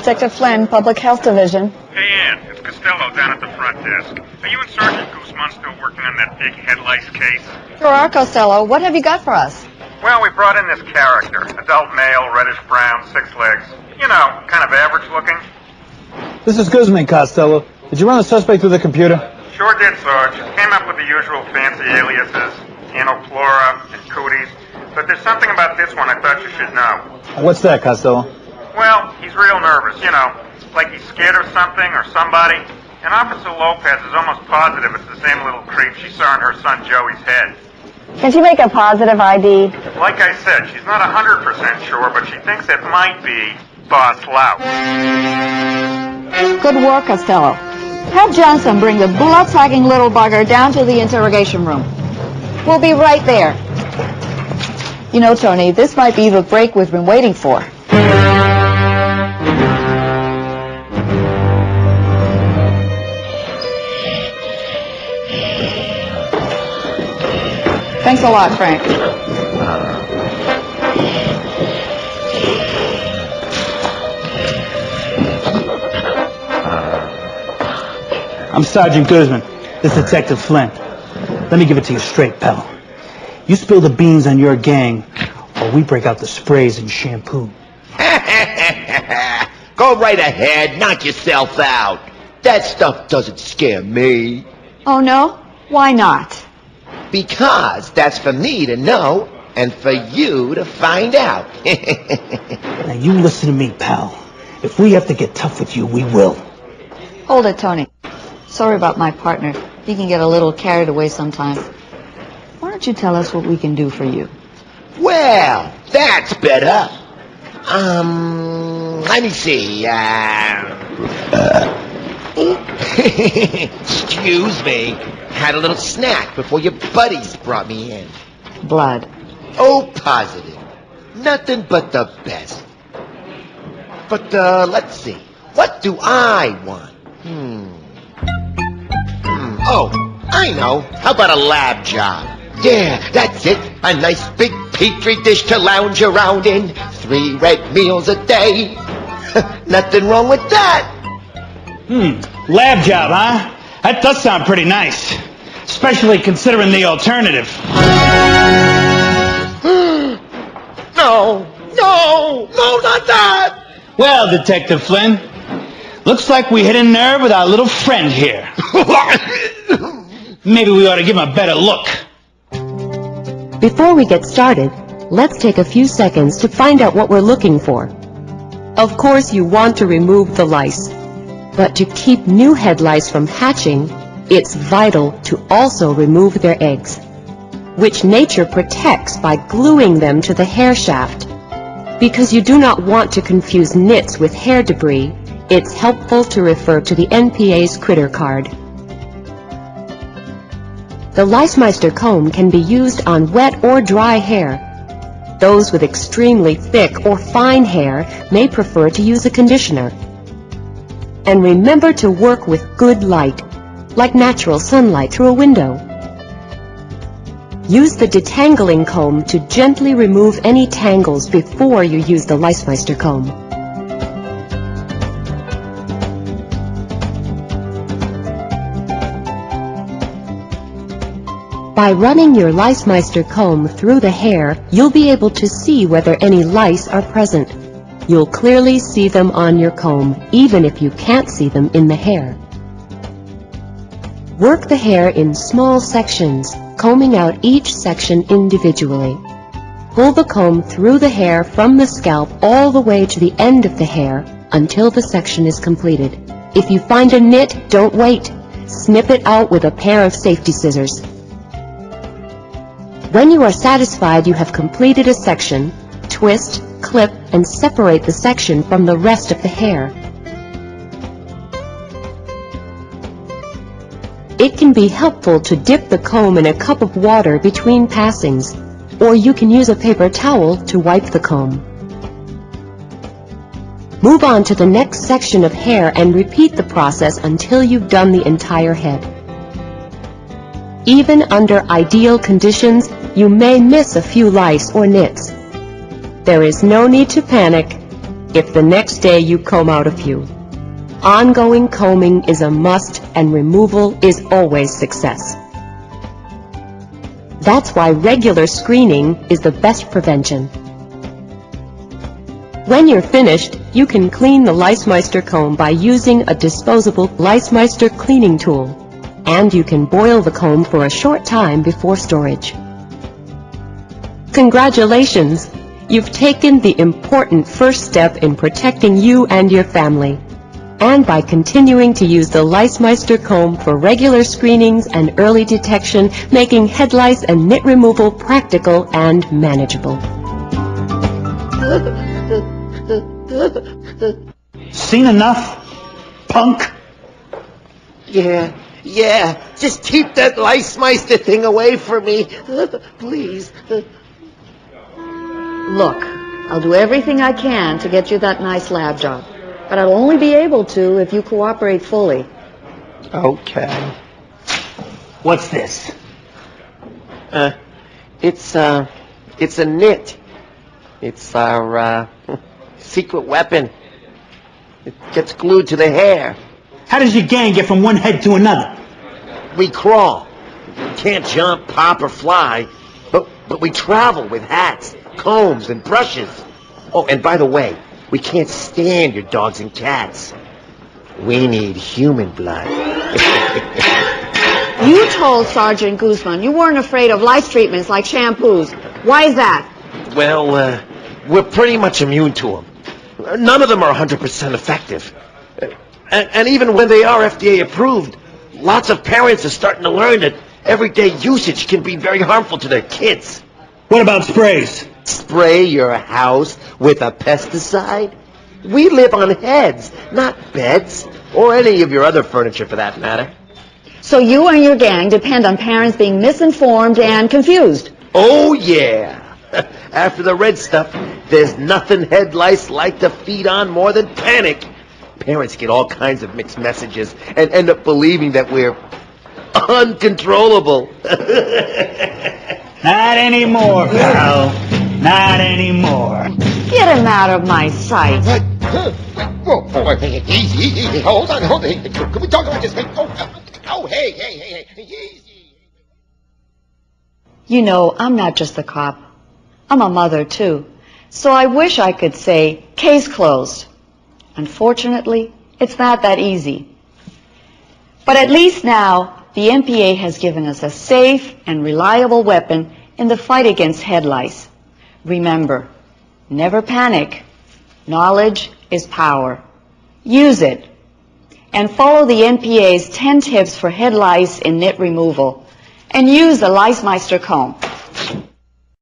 Detective Flynn, Public Health Division. Hey, Ann, it's Costello down at the front desk. Are you and Sergeant Guzman still working on that big HeadLice case? Sure are, Costello. What have you got for us? Well, we brought in this character. Adult male, reddish brown, 6 legs. You know, kind of average looking. This is Guzman, Costello. Did you run the suspect through the computer? Sure did, Sarge. Came up with the usual fancy aliases, Anopleura and Cooties. But there's something about this one I thought you should know. What's that, Costello? Well, he's real nervous, you know, like he's scared of something or somebody. And Officer Lopez is almost positive it's the same little creep she saw in her son Joey's head. Can she make a positive ID? Like I said, she's not 100% sure, but she thinks it might be Boss Lout. Good work, Costello. Have Johnson bring the blood-sucking little bugger down to the interrogation room. We'll be right there. You know, Tony, this might be the break we've been waiting for. Thanks a lot, Frank. I'm Sergeant Guzman. This is Detective Flynn. Let me give it to you straight, pal. You spill the beans on your gang, or we break out the sprays and shampoo. Go right ahead, knock yourself out. That stuff doesn't scare me. Oh, no? Why not? Because that's for me to know and for you to find out. Now you listen to me, pal. If we have to get tough with you, we will. Hold it, Tony. Sorry about my partner. He can get a little carried away sometimes. Why don't you tell us what we can do for you? Well, that's better. Let me see. Excuse me. Had a little snack before your buddies brought me in. Blood. Oh, positive. Nothing but the best. But, let's see. What do I want? Oh, I know. How about a lab job? Yeah, that's it. A nice big petri dish to lounge around in. 3 red meals a day. Nothing wrong with that. Lab job, huh? That does sound pretty nice. Especially considering the alternative. No, not that. Well, Detective Flynn, looks like we hit a nerve with our little friend here. Maybe we ought to give him a better look. Before we get started, let's take a few seconds to find out what we're looking for. Of course, you want to remove the lice. But to keep new head lice from hatching, it's vital to also remove their eggs, which nature protects by gluing them to the hair shaft. Because you do not want to confuse nits with hair debris, it's helpful to refer to the NPA's critter card. The Licemeister comb can be used on wet or dry hair. Those with extremely thick or fine hair may prefer to use a conditioner. And remember to work with good light, like natural sunlight through a window. Use the detangling comb to gently remove any tangles before you use the Licemeister comb. By running your Licemeister comb through the hair, you'll be able to see whether any lice are present. You'll clearly see them on your comb, even if you can't see them in the hair. Work the hair in small sections, combing out each section individually. Pull the comb through the hair from the scalp all the way to the end of the hair until the section is completed. If you find a nit, don't wait. Snip it out with a pair of safety scissors. When you are satisfied you have completed a section, twist, clip, and separate the section from the rest of the hair. It can be helpful to dip the comb in a cup of water between passings, or you can use a paper towel to wipe the comb. Move on to the next section of hair and repeat the process until you've done the entire head. Even under ideal conditions, you may miss a few lice or nits. There is no need to panic. if the next day you comb out a few. Ongoing combing is a must, and removal is always success. That's why regular screening is the best prevention. When you're finished, you can clean the LiceMeister comb by using a disposable LiceMeister cleaning tool. And you can boil the comb for a short time before storage. Congratulations! You've taken the important first step in protecting you and your family. And by continuing to use the LiceMeister comb for regular screenings and early detection, making head lice and nit removal practical and manageable. Seen enough, punk? Yeah, just keep that LiceMeister thing away from me. Please. Look, I'll do everything I can to get you that nice lab job. But I'll only be able to if you cooperate fully. Okay. What's this? It's a nit. It's our, secret weapon. It gets glued to the hair. How does your gang get from one head to another? We crawl. Can't jump, pop, or fly. But we travel with hats, combs, and brushes. Oh, and by the way, we can't stand your dogs and cats. We need human blood. You told Sergeant Guzman you weren't afraid of lice treatments like shampoos. Why is that? Well, we're pretty much immune to them. None of them are 100% effective. And even when they are FDA approved, lots of parents are starting to learn that everyday usage can be very harmful to their kids. What about sprays? Spray your house with a pesticide? We live on heads, not beds, or any of your other furniture for that matter. So you and your gang depend on parents being misinformed and confused. Oh, yeah. After the red stuff, there's nothing head lice like to feed on more than panic. Parents get all kinds of mixed messages and end up believing that we're uncontrollable. Not anymore, pal. Not anymore. Get him out of my sight. Whoa, easy. Hold on. Can we talk about this? Oh, hey, easy. You know, I'm not just a cop. I'm a mother, too. So I wish I could say, case closed. Unfortunately, it's not that easy. But at least now, the MPA has given us a safe and reliable weapon in the fight against head lice. Remember, never panic. Knowledge is power. Use it. And follow the MPA's 10 tips for head lice and nit removal. And use the LiceMeister comb.